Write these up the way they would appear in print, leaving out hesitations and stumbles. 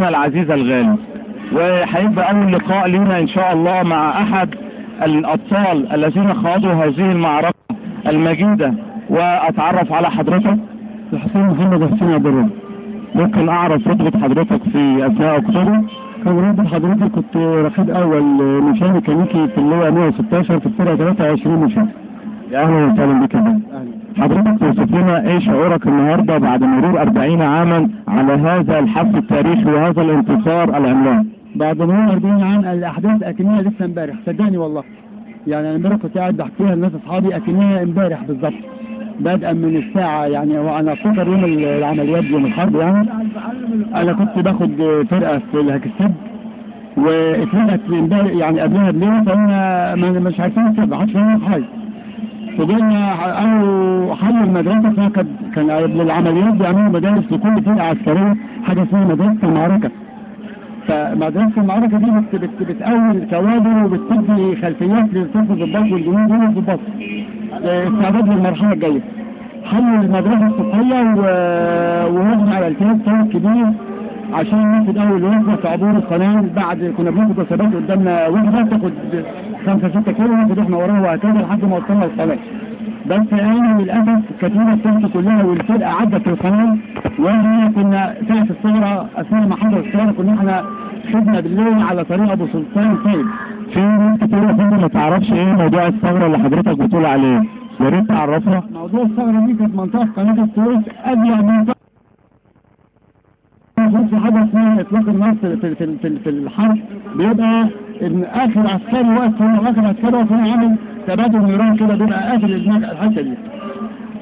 العزيز الغالي، وهيبقى أول لقاء لنا إن شاء الله مع أحد الأبطال الذين خاضوا هذه المعركة المجيدة. وأتعرف على حضرتك. الحسين محمد حسين عبد الرب. ممكن أعرف رتبة حضرتك في أثناء أكتوبر؟ كان رتبة حضرتك كنت رقيب أول نشان ميكانيكي في اللواء 116 في الفرقة 23 نشان. يا أهلا وسهلا بك. حضرتك توصف لنا إيه شعورك النهارده بعد مرور 40 عاما على هذا الحفل التاريخي وهذا الانتصار العملاق؟ بعد مرور 40 عام الأحداث أكنها لسه امبارح، صدقني والله. يعني أنا امبارح كنت قاعد بحكيها لناس أصحابي أكنها امبارح بالظبط. بدءا من الساعة يعني وأنا أفتكر يوم العمليات يوم الحرب يعني أنا كنت باخد فرقة في الهاكستان واتفرقت امبارح يعني قبلها بليلة فأنا مش عارفين نسيب محدش فاهم حاجة. وجينا قالوا حلوا المدرسة كان قبل العمليات بيعملوا مدارس لكل فرقة عسكرية حاجة اسمها مدرسة المعركة. فمدرسة المعركة دي بتقوي كوادر وبتدي خلفيات للصف الضباط والجنود والضباط استعداد للمرحلة الجاية. حلوا المدرسة الصبحية ورحنا على التياب صوت كبير عشان ناخد أول وحدة في عبور القناة. بعد كنا بناخد وثبات قدامنا وحدة تاخد 5-6 كيلو ناخد احنا وراها وهكذا لحد ما وصلنا القناة. بس أنا للأسف الكتيبة بتاعتي كلها والفرقة عدت القناة واحنا كنا ساعة الثورة أثناء ما حصل الثورة كنا احنا خدنا بالليل على طريق أبو سلطان سالم. في ناس كتير ما تعرفش ايه موضوع الثورة اللي حضرتك بتقول عليه، يا ريت تعرفنا. موضوع الثورة دي كانت منطقة قناة السويس أضيق منطقة في حاجة اسمها إطلاق النار في الحرب بيبقى إن آخر عسكري واقف هنا وآخر عسكري واقف هنا عامل تبادل نيران كده بيبقى آخر الحتة دي.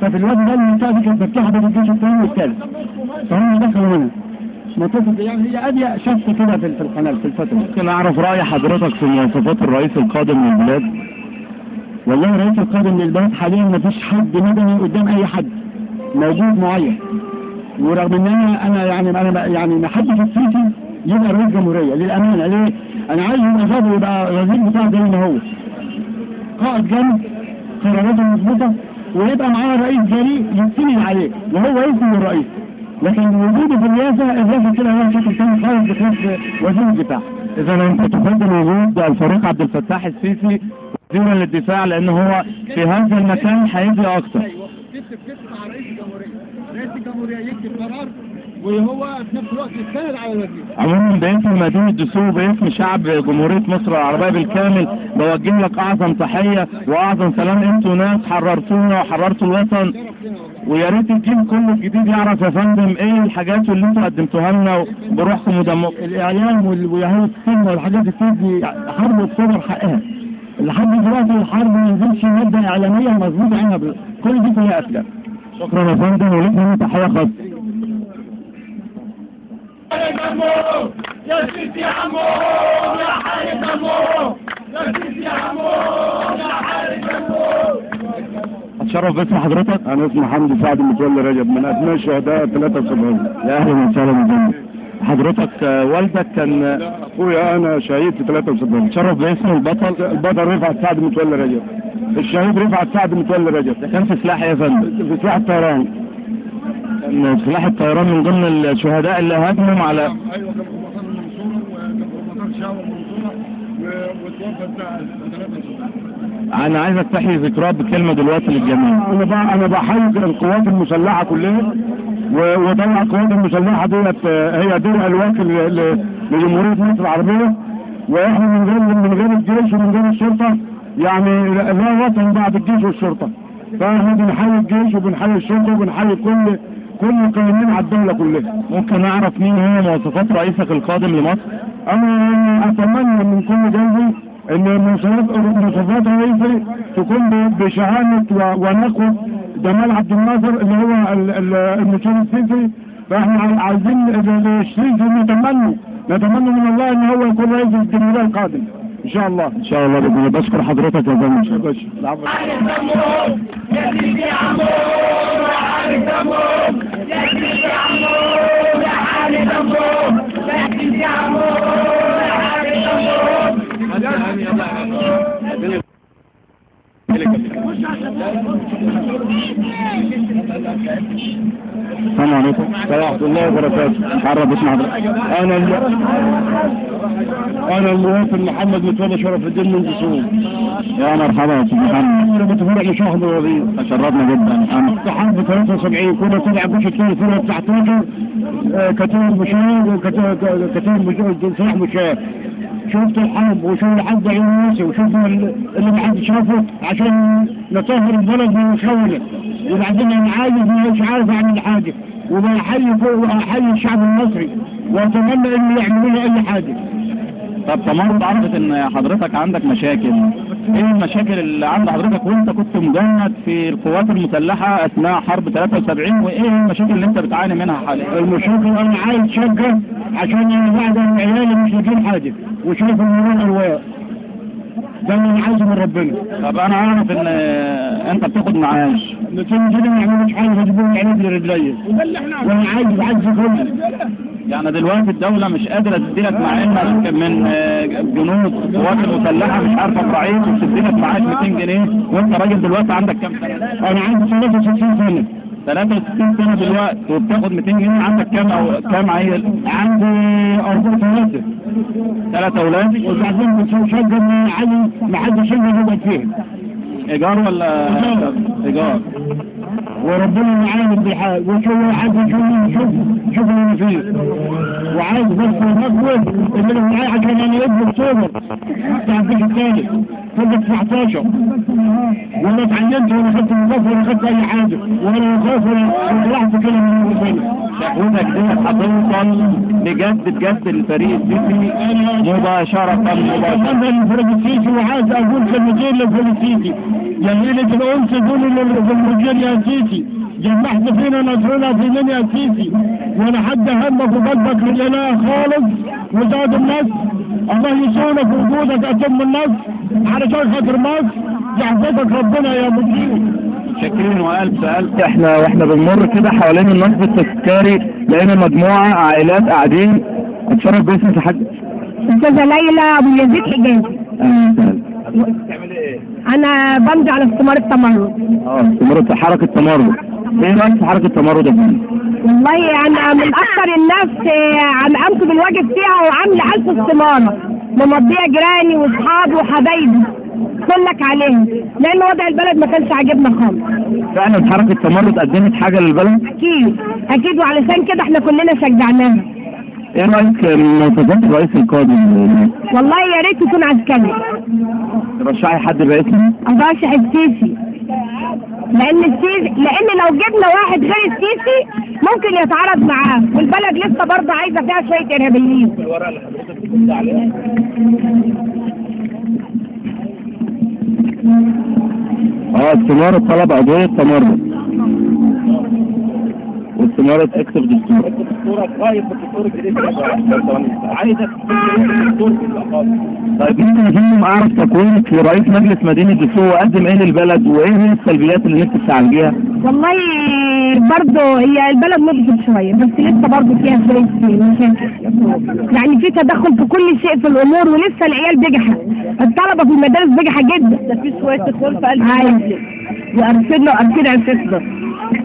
ففي الوقت ده المنطقة دي كانت مفتوحة بين الجيش الثاني والثالث فهم دخلوا هنا. منطقة يعني هي أضيق شخص كده في القناة في الفترة. ممكن أعرف رأي حضرتك في مواصفات الرئيس القادم للبلاد؟ والله الرئيس القادم للبلد حاليا مفيش حد مدني قدام أي حد موجود معين. ورغم ان انا يعني ما حدش السيسي يبقى رئيس جمهوريه للامانه. ليه؟ انا عايز يبقى الوزير بتاعه زي ما هو قائد جامد قراراته مظبوطه ويبقى معاه رئيس جريء يستند عليه وهو يسند الرئيس. لكن وجوده في الرئاسه كده هو شكل ثاني خالص بخلاف وزير الدفاع. اذا انت تفضل وجود الفريق عبد الفتاح السيسي وزيرا للدفاع لان هو في هذا المكان هيدي اكتر. مع رئيس الجمهوريه. رئيس الجمهوريه يكتب قرار وهو في نفس الوقت يستند على الوزير. عموما باسم مدينة دسوق باسم شعب جمهورية مصر العربية بالكامل بوجه لك أعظم تحية وأعظم سلام. أنتوا ناس حررتونا وحررتوا الوطن ويا ريت الجيل كله الجديد يعرف يا فندم إيه الحاجات اللي أنتوا قدمتوها لنا بروحكم ودمكم. الإعلام واليهود السنة والحاجات دي حرب وتصدر حقها. لحد دلوقتي الحرب ما نزلش مادة إعلامية مظبوطة عنها كل دي كلها أفلام. شكرا يا فندم وليك مني تحية خاصة. يا سيدي يا عمو يا حارس عمو يا سيدي يا عمو يا حارس عمو. اتشرف باسم حضرتك. انا اسمي حمدي سعد متولي رجب من ابناء الشهداء 73. يا اهلا وسهلا بك. حضرتك والدك كان اخويا انا شهيد في 73. اتشرف باسم البطل رفعت سعد متولي رجب. الشهيد رفعت سعد متولي رجب. ده كان في سلاح يا فندم؟ في سلاح الطيران. كان سلاح الطيران من ضمن الشهداء اللي هاجموا على ايوه كان في مطار المنصوره وكان في مطار شاور المنصوره وتوفى الساعه 3. انا عايزك تحيي ذكراه بكلمه دلوقتي للجميع. انا بحيي القوات المسلحه كلها وطبعا القوات المسلحه ديت هي درع الواكل لجمهوريه مصر العربيه. واحنا من غير الجيش ومن غير الشرطه يعني لا وطن بعد الجيش والشرطه. فاحنا بنحيي الجيش وبنحيي الشرطه وبنحيي كل القائمين على الدوله كلها. ممكن نعرف مين هي مواصفات رئيسك القادم لمصر؟ انا اتمنى من كل قلبي ان مواصفات رئيسي تكون بشهامه ونقوه جمال عبد الناصر اللي هو المشير السيسي. فاحنا عايزين السيسي نتمنى من الله ان هو يكون رئيس الجمهوريه القادم ان شاء الله. ان شاء الله باذن الله. بشكر حضرتك يا فندم. يا سيدي يا عمو يا حارس عمو يا سيدي يا عمو يا حارس عمو يا سيدي يا عمو يا حارس عمو. السلام عليكم. وبركاته. ورحمة الله وبركاته. عرف اسم حضرتك. أنا المواطن محمد متولى شرف الدين من دسوق. يا مرحبا يا استاذ محمد. أنا متفرع لشهر الربيع. تشرفنا جدا. أنا في 73 كنا طلع بوش الثاني سنة 19 كتيب مشاهد وكتيب سلاح مشاهد. شفت الحرب وشوف الحرب عيونيسي وشوف اللي ما حد شافه عشان نطهر البلد من الخونة. وبعدين انا عايز مش عارف اعمل حاجه وبحيي الشعب المصري واتمنى انه يعملوا لي اي حاجه. طب تمرد عرفت ان حضرتك عندك مشاكل، ايه المشاكل اللي عند حضرتك وانت كنت مجند في القوات المسلحه اثناء حرب 73 وايه المشاكل اللي انت بتعاني منها حاليا؟ المشاكل انا عايز شقه عشان انا بعد عيالي مش لاقيين حاجه وشايف المرور الواء. ده اللي انا عايزه من ربنا. طب انا عارف ان انت بتاخد معاش. 200 جنيه ما يعملوش حاجه يجيبوا لي عيني لرجليا. وانا عايز كله. يعني دلوقتي الدولة مش قادرة تديلك مع انك من جنود القوات المسلحة مش عارفة تراعيك وتديلك معاش 200 جنيه وانت راجل دلوقتي عندك كام سنة؟ انا عندي 63 سنة. 63 سنة دلوقتي وبتاخد 200 جنيه عندك كام عيل؟ عندي 4 3 أولاد؟ وبعدين بتسوي شقة من علي ما حدش يقدر فيها. إيجار ولا؟ إيجار. وربنا معانا بالحال وشو عايز شوف اللي انا فيه وعايز بس المقوى اللي انا معايا عشان انا ابن اكتوبر بتاع الجيش الثالث فرقة 19 وانا اتعينت وانا خدت مضاف ولا خدت اي حاجه وانا خايف وطلعت كده من ربنا. شهودك دي هتوصل بجد الفريق السيسي مباشرة. انا الفريق السيسي وعايز اقول كلمتين للفريق السيسي يا ليلة الانس قولوا للرجال يا سيسي جمعت فينا نصرنا في من يا سيسي وانا حد همك وقلبك لله خالص وزاد النصر. الله يسونك وجودك اتم النصر علشان خاطر مصر يحفظك ربنا يا مدير. شاكرين والف احنا واحنا بنمر كده حوالين النصب التذكاري لقينا مجموعة عائلات قاعدين. اتشرف باسمك يا حاج؟ استاذة ليلى ابو يزيد حجازي. انا بمضي على استمارة تمرد. استمارة حركة تمرد. ايه رأيك في حركة تمرد يا فندم؟ والله انا من اكثر الناس عم قمت بالواجب فيها وعامله 1000 استمارة ممضية جيراني واصحابي وحبايبي كلك عليهم لان وضع البلد ما كانش عاجبنا خالص. فعلا حركة تمرد قدمت حاجة للبلد؟ اكيد وعلشان كده احنا كلنا شجعناها. ايه رأيك من مواصفات الرئيس القادم؟ والله يا ريت يكون عسكري. ترشحي حد رئيسي؟ ارشح السيسي لان لو جبنا واحد غير السيسي ممكن يتعارض معاه والبلد لسه برضه عايزه فيها شويه ارهابيين. الورقه اللي حضرتك بتقولي عليها استمارة طلب عضوية تمرد واستمارة اكتب دستور. دستورك خايف بالدستور الجديد عايزك الدستور طيب ممكن يا فندم اعرف تكوينك لرئيس مجلس مدينة دسوق وقدم ايه للبلد وايه هي السلبيات اللي نفسك تعالجيها؟ والله برضه هي البلد نضجت شوية بس لسه برضه فيها شوية مشاكل. يعني في تدخل في كل شيء في الامور ولسه العيال بجحة. الطلبة في المدارس بجحة جدا. ده في شوية تدخل في قلب وارسلنا عرفتنا.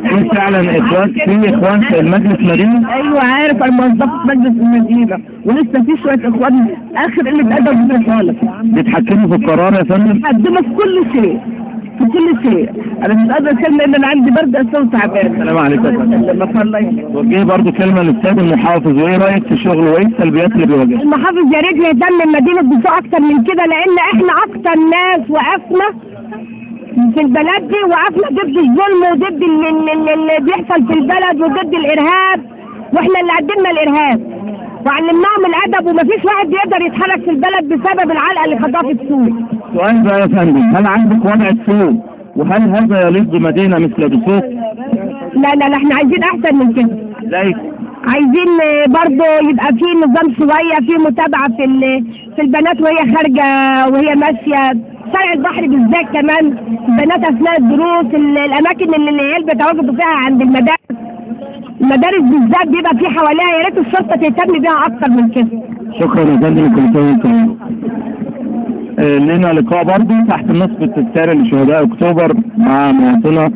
في فعلا اخوان في المجلس المدينة؟ ايوه عارف انا موظف في مجلس المدينة ولسه في شوية اخوان اخر اللي اتقدم خالص. بيتحكموا في القرار يا فندم؟ بيتحكموا في كل شيء. انا مش قادر اتكلم لان انا عندي برد اصلا تعبان. السلام عليكم يا فندم. وجه برضه كلمه للاستاذ المحافظ وايه رايك في الشغل وايه السلبيات اللي بيواجهها؟ المحافظ يا ريت يهتم بمدينه دسوق اكتر من كده لان احنا اكتر ناس وقفنا في البلد دي وقفنا ضد الظلم وضد اللي بيحصل في البلد وضد الارهاب واحنا اللي قدمنا الارهاب وعلمناهم الادب ومفيش واحد بيقدر يتحرك في البلد بسبب العلقه اللي خدوها في السوق. سؤال بقى يا فندم هل عندك وضع السوق وهل هذا يليق بمدينه مثل دسوق؟ لا احنا عايزين احسن من كده. ازاي؟ عايزين برضه يبقى في نظام شويه في متابعه في البنات وهي خارجه وهي ماشيه شارع البحر بالذات كمان البنات اثناء الدروس الاماكن اللي العيال بيتواجدوا فيها عند المدارس بالذات بيبقى في حواليها يا ريت الشرطه تهتم بيها اكتر من كده. شكرا يا فندم كل سنه وانتم. لنا لقاء برضه تحت النصب التذكاري لشهداء اكتوبر مع مواطنه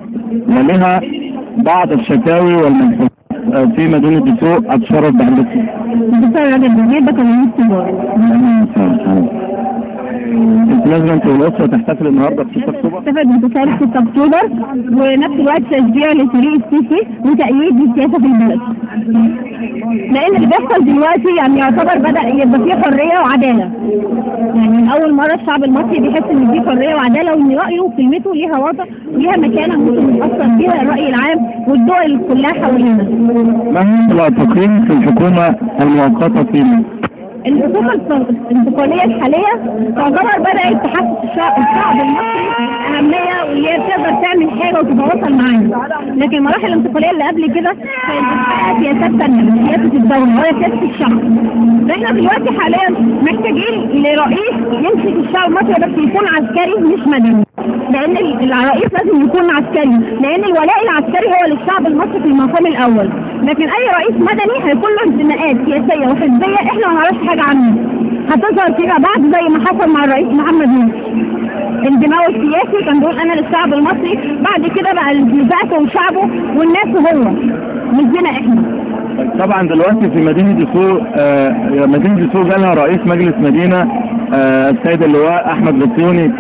ولها بعض الشكاوي والملحوظات. في مدينة دسوق. اتشرف بحضرتك. الدكتور رجب الجديد ده كان انت لازم انت والاسره تحتفل النهارده ب 6 اكتوبر. استفاد بانتصار 6 اكتوبر ونفس الوقت تشجيع لفريق السيسي وتأييد للسياسه في البلد. لان اللي بيحصل دلوقتي يعني يعتبر بدأ يبقى فيه حريه وعداله. يعني لاول مره الشعب المصري بيحس ان فيه حريه وعداله وان رايه وكلمته ليها وضع وليها مكانه ممكن يتاثر بيها الراي العام والدول كلها حوالينا. ما هو التقييم في الحكومه المؤقته في الحكومة الانتقالية الحالية تعتبر بدأت تحسس الشعب المصري أهمية واللي هي تقدر تعمل حاجة وتتواصل معانا، لكن المراحل الانتقالية اللي قبل كده كانت بتحقق سياسات تانية مش سياسة الدولة وهي سياسة الشعب. فاحنا دلوقتي حاليا محتاجين لرئيس يمسك الشعب المصري بس يكون عسكري مش مدني، لأن الرئيس لازم يكون عسكري، لأن الولاء العسكري هو للشعب المصري في المقام الأول، لكن أي رئيس مدني هيكون له انتماءات سياسية وحزبية احنا ما نعرفش حاجة عنه، هتظهر فيما بعد زي ما حصل مع الرئيس محمد مرسي. انتمائه السياسي كان بيقول أنا للشعب المصري، بعد كده بقى لذاته وشعبه والناس وهو مش بينا احنا. طبعا دلوقتي في مدينة دسوق مدينة دسوق جالها رئيس مجلس مدينة السيد اللواء أحمد بسيوني.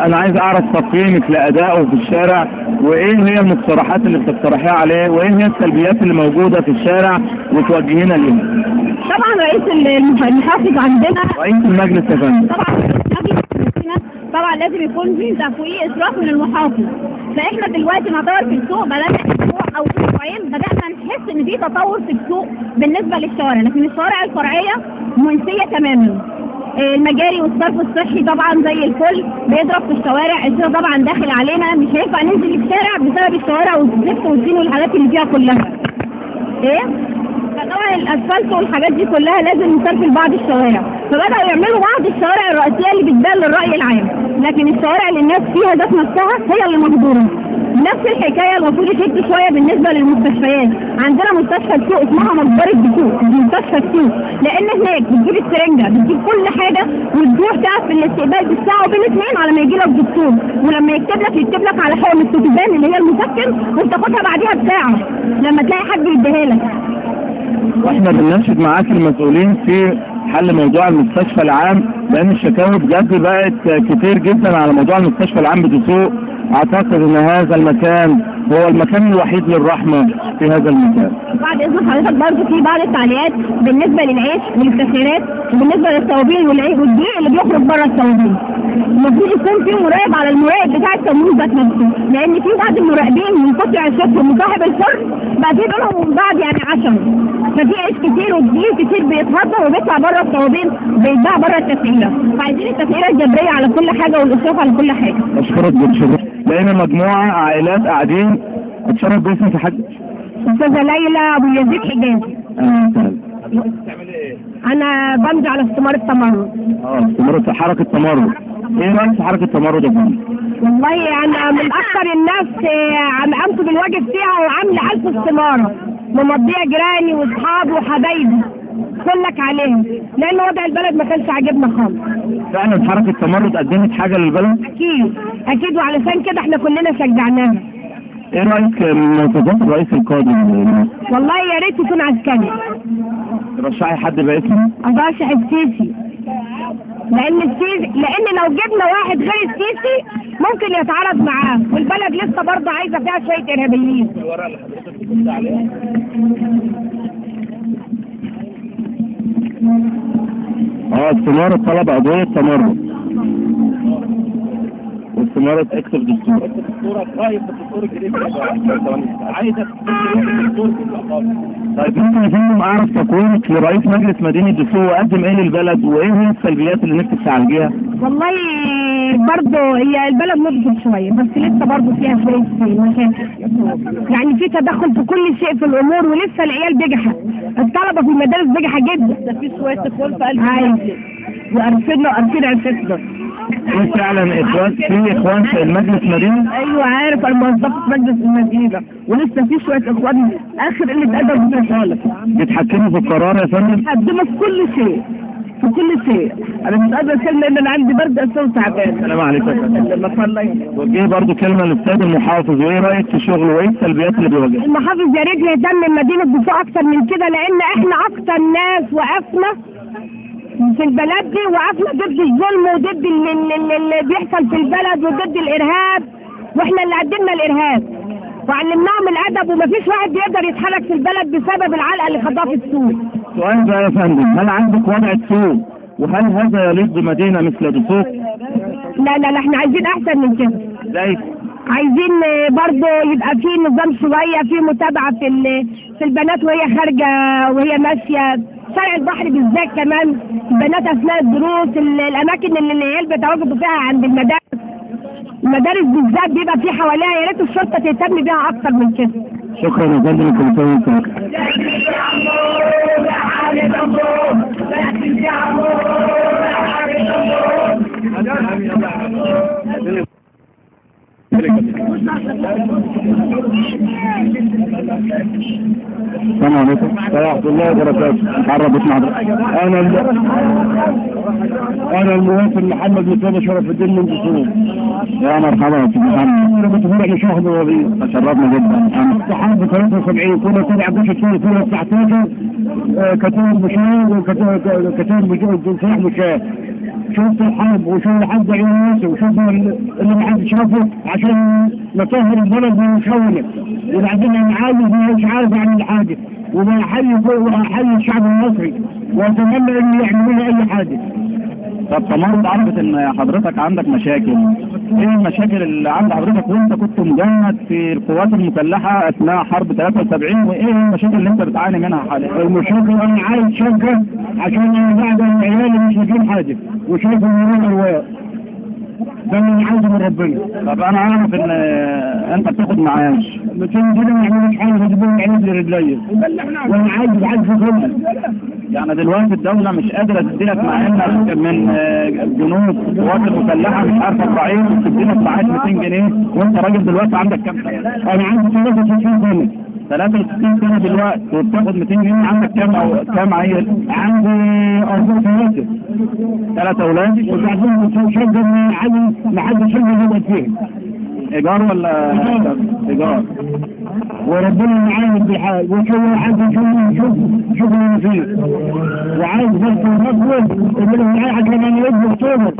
أنا عايز أعرف تقييمك لأدائه في الشارع وإيه هي المقترحات اللي بتقترحيها عليه وإيه هي السلبيات اللي موجودة في الشارع وتوجهينا ليها. طبعا رئيس المحافظ عندنا رئيس المجلس يا فندم. طبعا لازم يكون في تفويض إسراف من المحافظ. فإحنا دلوقتي نعتبر في السوق بقالنا أسبوع أو أسبوعين بدأنا نحس إن في تطور في السوق بالنسبة للشوارع، لكن الشوارع الفرعية منسية تماما. المجاري والصرف الصحي طبعا زي الفل بيضرب في الشوارع، الشارع طبعا داخل علينا مش هينفع ننزل الشارع بسبب الشوارع والزفت والطين والحاجات اللي فيها كلها. فطبعا الاسفلت والحاجات دي كلها لازم نسرفل بعض الشوارع، فبدأوا يعملوا بعض الشوارع الرئيسية اللي بتبان للرأي العام، لكن الشوارع اللي الناس فيها ذات نفسها هي اللي مهدورة. نفس الحكاية المفروض يشد شوية بالنسبة للمستشفيات. عندنا مستشفى السوق اسمها مقبرة دسوق، مستشفى السوق، لأن هناك بتجيب السرنجة بتجيب كل حاجة وتروح تقف في الاستقبال بالساعة وبين 2 على ما يجيلك دكتور، ولما يكتب لك على حقن السوتيزان اللي هي المسكن وبتاخدها بعديها بساعة لما تلاقي حد يديها لك. واحنا بنناشد معاك المسؤولين في حل موضوع المستشفى العام، لان الشكاوى بجد بقت كتير جدا على موضوع المستشفى العام بدسوق. اعتقد ان هذا المكان هو المكان الوحيد للرحمة في هذا المكان. بعد اذن حضرتك برضه في بعض التعليقات بالنسبة للعيش والتسعيرات وبالنسبة للصوابين والدقيق اللي بيخرج بره الصوابين. المفروض يكون في مراقب على المراقب بتاع التموين ذات نفسه، لان في بعض المراقبين من كتر عشتهم وصاحب الفرن بقى في بينهم وبين بعض يعني عشم، ففي عيش كتير ودقيق كتير بيتهدر وبيطلع بره الصوابين بيتباع بره التسعيرة، فعايزين التسعيرة الجبرية على كل حاجة والإشراف على كل حاجة. اشكرك بتشرف. لقينا مجموعة عائلات قاعدين. اتشرف باسمك يا حاج. استاذة ليلى ابو يزيد حجازي. انا بمضي على استمارة التمرد. استمارة حركة تمرد. ايه رأيك في حركة التمرد يا فندم؟ والله انا من اكثر الناس قمت بالواجب فيها وعامله 1000 استمارة، ممضيه جيراني واصحابي وحبايبي كلك عليهم، لان وضع البلد ما كانش عاجبنا خالص. فعلا حركة التمرد قدمت حاجة للبلد؟ اكيد وعلشان كده احنا كلنا شجعناها. ايه رأيك من مواصفات الرئيس القادم؟ والله يا ريت يكون عسكري. ترشحي حد باسمه؟ ارشح السيسي، لان لو جبنا واحد غير السيسي ممكن يتعارض معاه، والبلد لسه برضه عايزه فيها شويه ارهابيين. الورقه اللي حضرتك بتقول عليها استمارة طلب عضوية تمرد واستمارة اكتب دستور. الدستورة رايك في الدستور الجديد عايزة الدستور طيب ممكن يا فندم اعرف تقويمك لرئيس مجلس مدينة دسوق وقدم ايه للبلد وايه هي السلبيات اللي نفسك تعالجيها؟ والله برضه هي البلد نضجت شوية بس لسه برضه فيها شوية مشاكل، يعني في تدخل في كل شيء في الامور ولسه العيال بجحة، الطلبة في المدارس بجحة جدا. ده في شوية تخول في قلب وقرفنا عرفتنا. فعلا اخوان في المجلس المدينة؟ ايوه عارف، انا موظفة في مجلس المدينة ولسه في شوية اخوان اخر اللي اتقدم فيها خالص. بيتحكموا في القرار يا فندم؟ بيتحكموا في كل شيء. في كل شيء. انا مش قادره اتكلم لان انا عندي برد اساسا وتعبان. السلام عليكم. لما صلي وجه برضه كلمه للاستاذ المحافظ، وايه رايك في شغله وايه السلبيات اللي بيواجهها؟ المحافظ يا ريت يهتم بمدينة دسوق أكتر من كده، لأن إحنا أكتر ناس وقفنا في البلد دي، وقفنا ضد الظلم وضد اللي بيحصل في البلد وضد الإرهاب، وإحنا اللي قدمنا الإرهاب وعلمناهم الأدب، ومفيش واحد بيقدر يتحرك في البلد بسبب العلقة اللي خدوها في السوق. سؤال بقى يا فندم، هل عندك وضع السوق وهل هذا يليق بمدينه مثل دسوق؟ لا إحنا عايزين أحسن من كده. زي عايزين برضه يبقى في نظام شوية، في متابعة في البنات وهي خارجة وهي ماشية شارع البحر بالذات، كمان البنات أثناء الدروس، الأماكن اللي العيال بيتواجدوا فيها عند المدارس بالذات بيبقى في حواليها، يا ريت الشرطة تهتم بيها أكتر من كده. شكرا يا فندم، كل سنه وانت بخير. السلام عليكم ورحمة الله وبركاته. عربت مع أنا المواطن محمد مصطفى شرف الدين من دسوق. يا مرحبا يا سيدي محمد. أنا بتفرج لشهر وظيف. تشرفنا جدا. أنا صحابي 73 كنا 17 كنا 19 كتاب مشاهد وكتاب تنصيح مشاهد. شوف الحرب وشوف الحرب عيونيسي وشوف اللي ما حدش شافه عشان نطهر البلد من المشونه، وبعدين انا عايز مش عارف اعمل حاجه، وبحيي الشعب المصري واتمنى ان يعملوا لي اي حاجه. طب تمام، عرفت ان حضرتك عندك مشاكل، ايه المشاكل اللي عند حضرتك وانت كنت مجند في القوات المسلحه اثناء حرب 73، وايه المشاكل اللي انت بتعاني منها حاليا؟ المشاكل انا عايز شقه عشان انا بعد عيالي مش لاقيين حاجه وشايف ان الواقع ده اللي انا عايزه من ربنا. طب انا عارف ان انت بتاخد معاش 200 جنيه ما يعملوش حاجه، بيجيبوا لي عيني رجليا وانا عايز كله. يعني دلوقتي الدوله مش قادره تديلك مع انك من جنود القوات المسلحه مش عارفه تراعيك وتديلك معاش 200 جنيه وانت راجل دلوقتي عندك كام سنه؟ انا عندي 63 سنه. 63 سنه دلوقتي وبتاخد 200 جنيه، عندك كام عيل؟ عندي 4 3 اولاد وبعدين شقه عايز لحد شقه يقعد فيها. ايجار ولا ايجار؟ وربنا معانا بالحال وشو حد شوف اللي فيه، وعايز بس نقول اللي معايا عشان انا ابن اكتوبر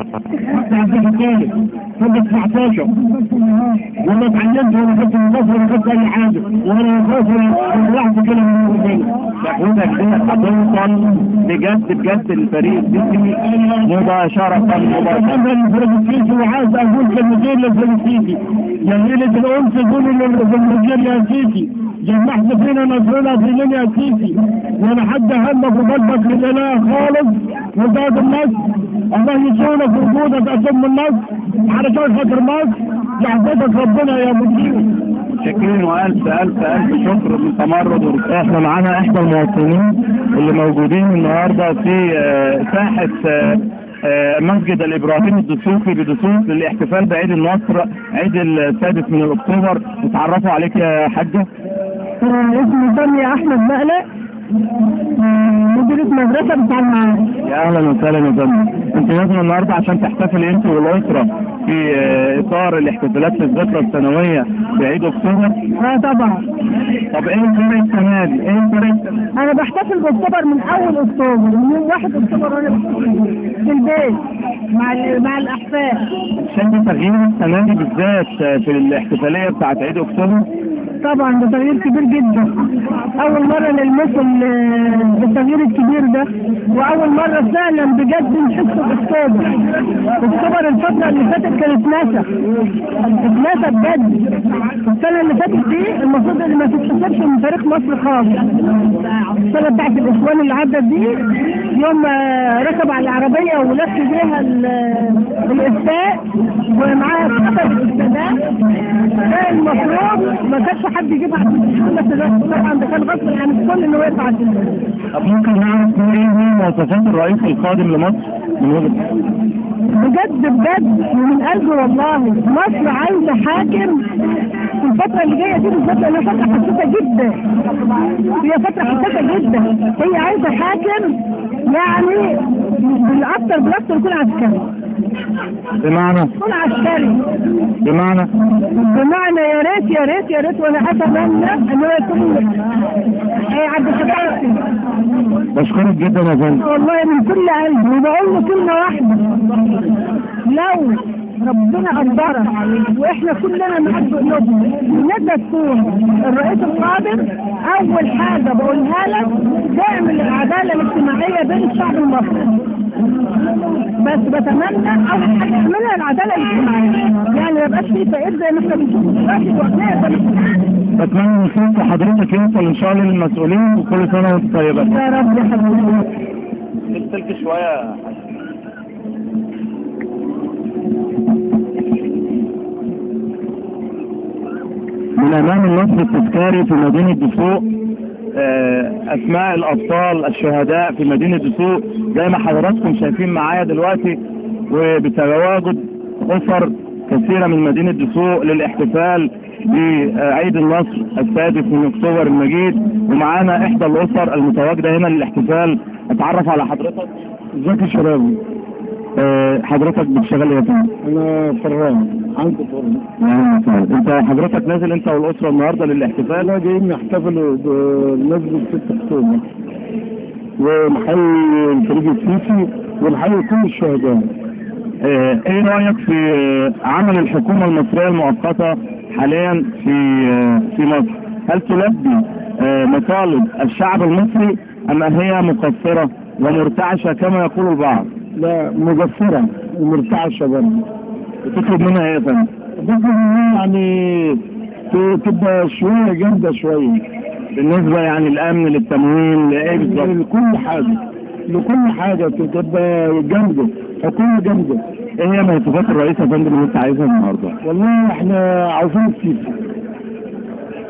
تعرف الثالث فوق 19 وانا اتعلمت وانا كنت مصر ولا كنت اي حاجه وانا خايف لوحدي كده من ربنا. شكوتك دي هتوصل بجد الفريق السيسي مباشره. انا الفريق السيسي وعايز اقول كلمتين للفريق السيسي، يا ليله الانس قولوا للرجال يا سيسي جمعت فينا نصرنا في لنا يا سيسي، ولا حد همك وقلبك لله خالص وزاد النصر. الله يسولك وجودك اتم النصر علشان خاطر مصر يحفظك ربنا يا مدير. شاكرين والف شكر من تمرد. احنا معانا احدى المواطنين اللي موجودين النهارده في ساحه مسجد الابراهيم الدسوقي بدسوق للاحتفال بعيد النصر عيد السادس من اكتوبر. اتعرفوا عليك يا حاجه؟ اسمي سامية احمد مقلق، مديرة مدرسة بتاع المعارف. يا اهلا وسهلا يا فندم. انت نازله النهارده عشان تحتفل انت والاسره في اطار الاحتفالات في الذكرى السنويه بعيد اكتوبر؟ طبعا. طب ايه الفرق السنه دي؟ انا بحتفل باكتوبر من اول اكتوبر، من يوم 1 اكتوبر وانا في البيت مع الاحفاد. شايف تغيير السنه دي بالذات في الاحتفاليه بتاعت عيد اكتوبر؟ طبعا ده تغيير كبير جدا، اول مره نلمس التغيير الكبير ده، واول مره فعلا بجد نحس باكتوبر. اكتوبر الفتره اللي فاتت كانت ناسا بجد. السنه اللي فاتت دي المفروض اللي ما تتحسبش من تاريخ مصر خالص. السنه بتاعت الاخوان اللي عدت دي يوم ركب على العربيه ولف بيها الاسفاء ومعاه كتب الاستادات، ده المفروض ما كانش حد يجيبها طبعا، ده كان غصب عن الكل انه يقطع الدنيا. طب ممكن نعرف ايه هي مواصفات الرئيس القادم لمصر من وجهة بجد ومن قلبي والله؟ مصر عايزه حاكم في الفتره اللي جايه دي بالذات، لانها فتره حساسه جدا. هي فتره حساسه جدا، هي عايزه حاكم يعني بالاكثر يكون عسكري. بمعنى يكون عسكري. بمعنى يا ريت وانا اتمنى ان هو يكون عبد الفتاح. بشكرك جدا يا فندم. والله من كل قلبي، وبقول له كلمه واحده، لو ربنا قدرك واحنا كلنا معاك بقلوبنا نقدر تكون الرئيس القادم، اول حاجه بقولها لك تعمل العداله الاجتماعيه بين الشعب المصري. بس بتمنى اول حاجه تعملها العداله الاجتماعيه، يعني ما يبقاش في فقير زي ما احنا بنشوف دلوقتي واغنياء. بتمنى ان صوت حضرتك يوصل ان شاء الله للمسؤولين، وكل سنه وانت طيبه. يا رب يا حبيبي. السلك شويه. من امام النصر التذكاري في مدينه دسوق اسماء الابطال الشهداء في مدينه دسوق زي ما حضراتكم شايفين معايا دلوقتي، وبتواجد اسر كثيره من مدينه دسوق للاحتفال بعيد النصر السادس من اكتوبر المجيد. ومعانا احدى الاسر المتواجده هنا للاحتفال. اتعرف على حضرتك. ازيك يا شباب؟ حضرتك بتشتغل ايه يا فندم؟ انا فران، عندي فرن. انت حضرتك نازل انت والاسره النهارده للاحتفال؟ لا، جايين نحتفلوا بمناسبة 6 اكتوبر ونحيي الفريق السيسي ونحيي كل الشهداء. ايه رايك في عمل الحكومه المصريه المؤقته حاليا في مصر؟ هل تلبي مطالب الشعب المصري ام هي مقصره ومرتعشه كما يقول البعض؟ لا، مقصرة ومرتعشة برضه. بتطلب منها ايه يا فندم؟ بطلب منها يعني تبقى شوية جامدة شوية بالنسبه يعني الامن للتموين لايه بالظبط؟ لكل حاجة تبقى جامدة، حكومة جامدة. ايه هي مواصفات الرئيس يا فندم اللي انت عايزها النهارده؟ والله احنا عاوزين السيسي،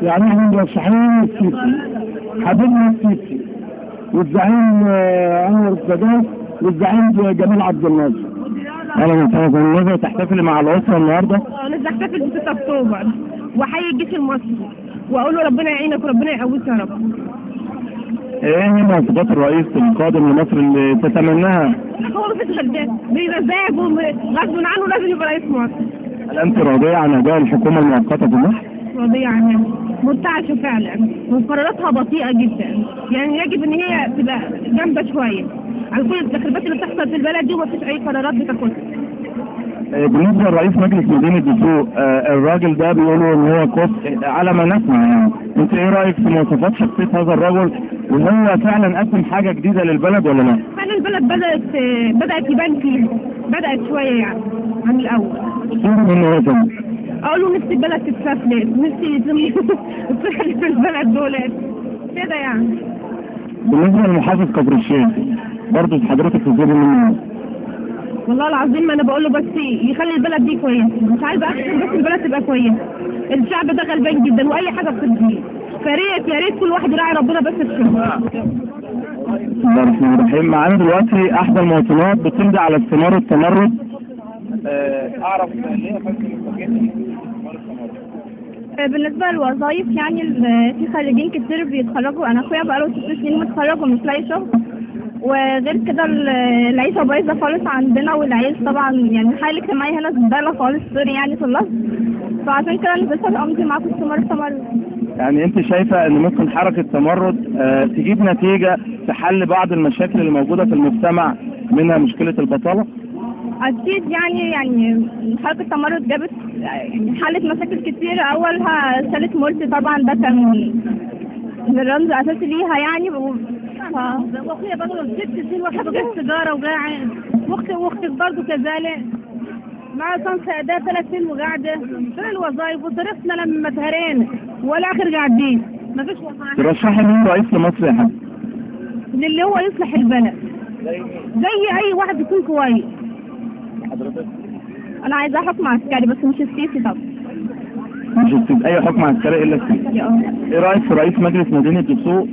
يعني احنا مرشحين السيسي، حبيبنا السيسي والزعيم انور السادات والزعيم جمال عبد الناصر. اهلا وسهلا. نازل تحتفلي مع الاسره النهارده؟ نازل احتفل ب 6 اكتوبر واحيي الجيش المصري واقول له ربنا يعينك وربنا يقويك يا رب. ايه هي مواصفات الرئيس القادم لمصر اللي تتمناها؟ هو مفيش غير ده، بمزاجه غصب عنه لازم يبقى رئيس مصر. هل انت راضيه عن اداء الحكومه المؤقته في مصر؟ راضيه عنها، مرتعشه فعلا وقراراتها بطيئه جدا، يعني يجب ان هي تبقى جامده شويه على كل التخريبات اللي بتحصل في البلد دي ومفيش اي قرارات بتاخدها. بالنسبه لرئيس مجلس مدينه دسوق، الراجل ده بيقولوا ان هو كفء على ما نسمع، يعني انت ايه رايك في مواصفات شخصيه هذا الرجل؟ وهو فعلا قدم حاجه جديده للبلد ولا لا؟ فعلا البلد بدات يبان فيها، بدات شويه يعني عن الاول. صورة منه ايه تاني؟ اقول له نفسي البلد تتفلت، نفسي الصحة في البلد دولت كده يعني. بالنسبه لمحافظ كفر الشيخ برضه حضرتك تزيد منه؟ والله العظيم ما انا بقول له بس يخلي البلد دي كويسه، مش عايزه احسن بس البلد تبقى كويسه. الشعب ده غلبان جدا واي حاجه بتضيع، يا ريت كل واحد يراعي ربنا بس في الشغل. بسم الله الرحمن الرحيم. معانا دلوقتي احدى المواطنات بتمضي على استمارة التمرد. اعرف ليه يا فندم بالنسبة للوظائف يعني في خريجين كتير بيتخرجوا، أنا أخويا بقاله 6 سنين متخرج ومش لاقي شغل، وغير كده العيشة بايظة خالص عندنا، والعيش طبعا يعني الحالة الاجتماعية هنا زبالة خالص، سوري يعني في اللفظ، فعشان كده نزلت أمضي معاكم استمارة التمرد. يعني أنت شايفة إن ممكن حركة التمرد تجيب نتيجة في حل بعض المشاكل اللي موجودة في المجتمع منها مشكلة البطالة؟ أكيد يعني حركة التمرد جابت يعني حلت مشاكل كتير، أولها شالت مرسي طبعا، ده كان الرمز الأساسي ليها يعني. واخويا بقى 6 سنين واحد جاب سيجاره وقاعد، واختي برضه كذلك مع صنف اداء 3 سنين وقاعده. فين الوظائف؟ وصرفنا لما اتهرينا ولا اخر قاعدين، مفيش وظائف. ترشحي مين رئيس لمصر يا حاج؟ اللي هو يصلح البلد زي اي واحد يكون كويس. حضرتك؟ انا عايزاه حكم عسكري بس مش السيسي طبعا. مش السيسي، اي حكم عسكري الا السيسي. ايه رايك في رئيس مجلس مدينه دسوق؟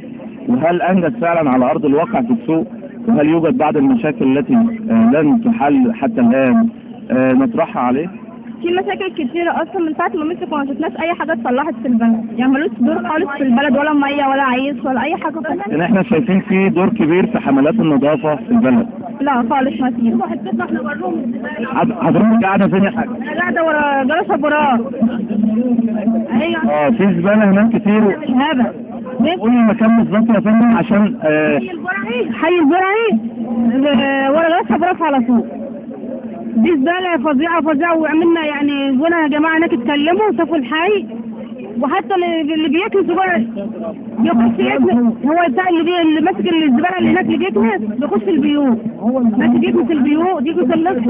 وهل انجز فعلا على ارض الواقع في السوق؟ وهل يوجد بعض المشاكل التي لن تحل حتى الان نطرحها عليه؟ في مشاكل كتيرة اصلا من ساعة ما مسك وما شفناش اي حاجة اتصلحت في البلد، يعني ملوش دور خالص في البلد، ولا مية ولا عيش ولا اي حاجة خالص. يعني احنا شايفين في دور كبير في حملات النظافة في البلد. لا خالص ما فيش. حضرتك قاعدة فين يا حاج؟ انا قاعده ورا جرس براق. ايوه في زبالة هناك كتير. هبل. قولي المكان بالظبط يا فندم عشان حي البرعي ورا جرس براق على طول. دي زبالة فظيعة وعملنا يعني زبالة يا جماعة هناك اتكلموا وشافوا الحي، وحتى اللي بيكنس بيخش يكنس. هو بتاع اللي ماسك الزبالة اللي هناك اللي بيكنس بيخش البيوت، ماشي بيكنس البيوت يكنس اللصق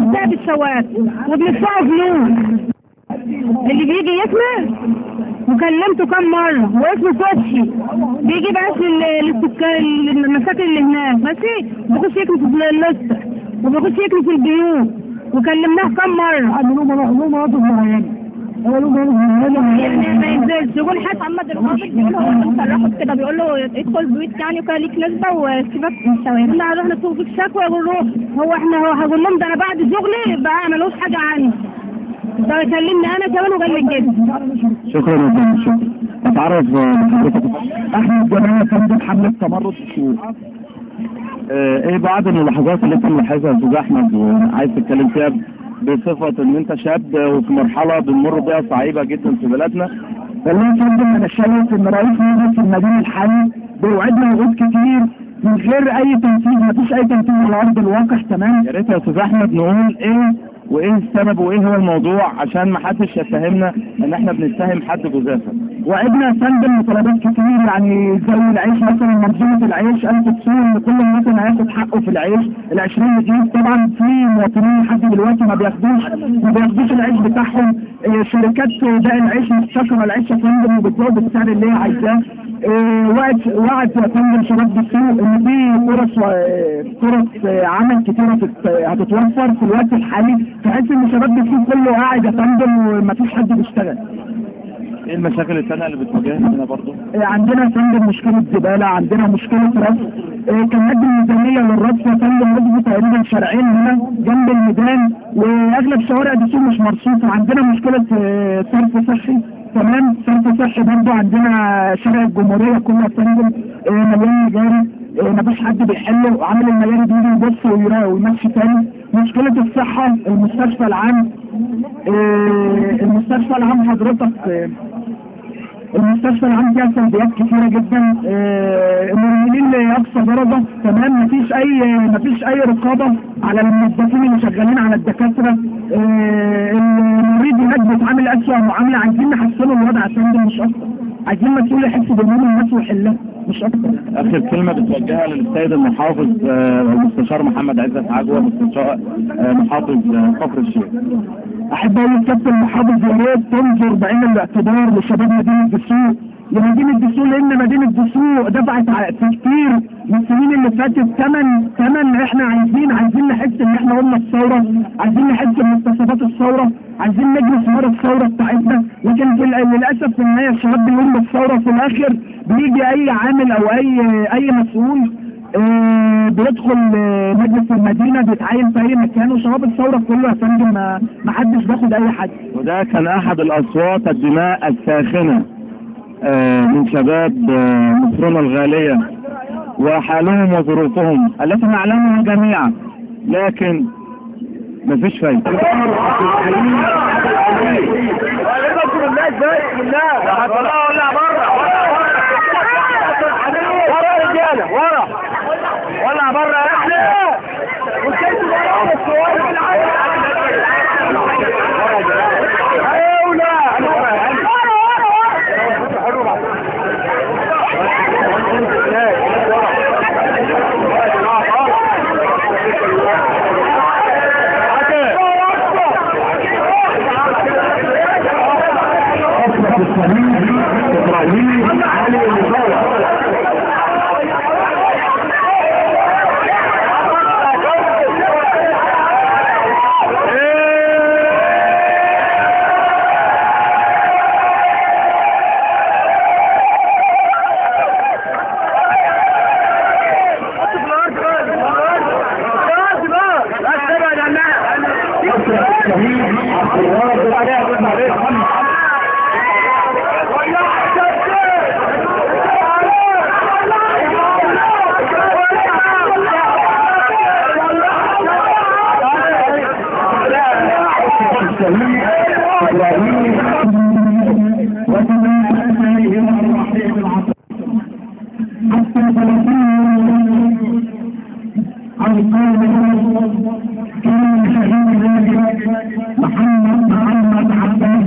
بتاع الشوارع وبندفعه فلوس. اللي بيجي يكنس وكلمته كم مرة واسمه فتحي بيجي بس للسكان المساكن اللي هناك، ماشي بيخش يكنس اللصق وبيخش يكنس البيوت وكلمناه كم مرة. له مناطق معينة. هو له مناطق معينة ما ينزلش. يقول حتى محمد الغابط بيقول هو اللي مصرحه كده، بيقول له ادخل بيوت يعني وكان ليك نسبة وسيبك من الشوارع. احنا هنروح نسوق في الشكوى يقول روح. هو هقول لهم ده انا بعد شغلي بقى ملوش حاجة عني. ده يكلمني انا كمان وقال لي كده. شكرا يا فندم. شكرا. اتعرف بحضرتك. احمد جمال فندم حملة تمرد السوق. ايه بعض الملاحظات اللي انت ملاحظها يا استاذ احمد وعايز تتكلم فيها بصفة ان انت شاب وفي مرحلة بنمر بيها صعيبة جدا في بلدنا؟ والله يا فندم انا شايف ان رئيس مجلس المدينة الحالي بيوعدنا وعود كتير من غير اي تنفيذ، مفيش اي تنفيذ على ارض الواقع. تمام. يا ريت يا استاذ احمد نقول ايه وايه السبب وايه هو الموضوع عشان ما حدش يتهمنا ان احنا بنتهم حد جزافا. وعدنا يا فندم مطالبات كتير يعني زي العيش مثلا، منظومة العيش 1000 فصول لكل مواطن هياخد حقه في العيش. ال20 جنيه طبعا في مواطنين لحد دلوقتي ما بياخدوش العيش بتاعهم. شركات باقي العيش مستكرة العيش يا فندم وبتزود السعر اللي هي عايزاه. وعد يا فندم شباب السوق ان في فرص عمل كتيرة هتتوفر في الوقت الحالي، بحيث ان شباب السوق كله قاعد يا فندم ومفيش حد بيشتغل. ايه المشاكل الثانية اللي بتواجهنا هنا برضه؟ عندنا يا فندم مشكلة زبالة، عندنا مشكلة رصف. كان قد الميزانية للرصف يا فندم رصف تقريبا شارعين هنا جنب الميدان، واغلب شوارع دي مش مرصوفة. عندنا مشكلة صرف صحي. تمام. صرف صحي برضه عندنا شارع الجمهورية كله يا فندم مليان مجاري، مفيش حد بيحله. عامل المجاري بيجي يبص ويمشي تاني. مشكلة الصحة، المستشفى العام. المستشفى العام حضرتك المستشفى العام فيها سلبيات كثيرة جدا. المرملين لأقصى درجة. تمام. مفيش أي رقابة على الموظفين اللي شغالين على الدكاترة. المريض هناك بيتعامل أسوأ معاملة. عايزين نحسنوا الوضع يا فندم مش أكتر. عايزين مسؤول يحس بهموم الناس ويحلها مش أكتر. آخر كلمة بتوجهها للسيد المحافظ المستشار محمد عزت عجوة مستشار محافظ كفر الشيخ. أحب أقول للكابتن المحافظ يا ريت تنظر بعين الاعتبار لشباب مدينة دسوق، لمدينة دسوق، لأن مدينة دسوق دفعت في كتير من السنين اللي فاتت ثمن. إحنا عايزين نحس إن إحنا قلنا الثورة، عايزين نحس بمكتسبات الثورة، عايزين نجلس ورا الثورة بتاعتنا. لكن للأسف في النهاية الشباب بيقول بالثورة في الآخر بيجي أي عامل أو أي مسؤول بيدخل مجلس المدينة بيتعين في أي مكان، وشباب الثورة كله يا فندم ما حدش بياخد أي حد. وده كان أحد الأصوات الدماء الساخنة من شباب مصرنا الغالية وحالهم وظروفهم التي نعلمها جميعا، لكن مفيش فايدة. ولا بره احنا وكنت بره الصور محمد عباس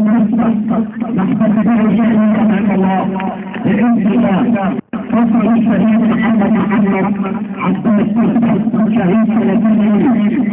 نحتفل به امام الله باذن الله. وصل الشهيد محمد عباس شهيد فلسطين.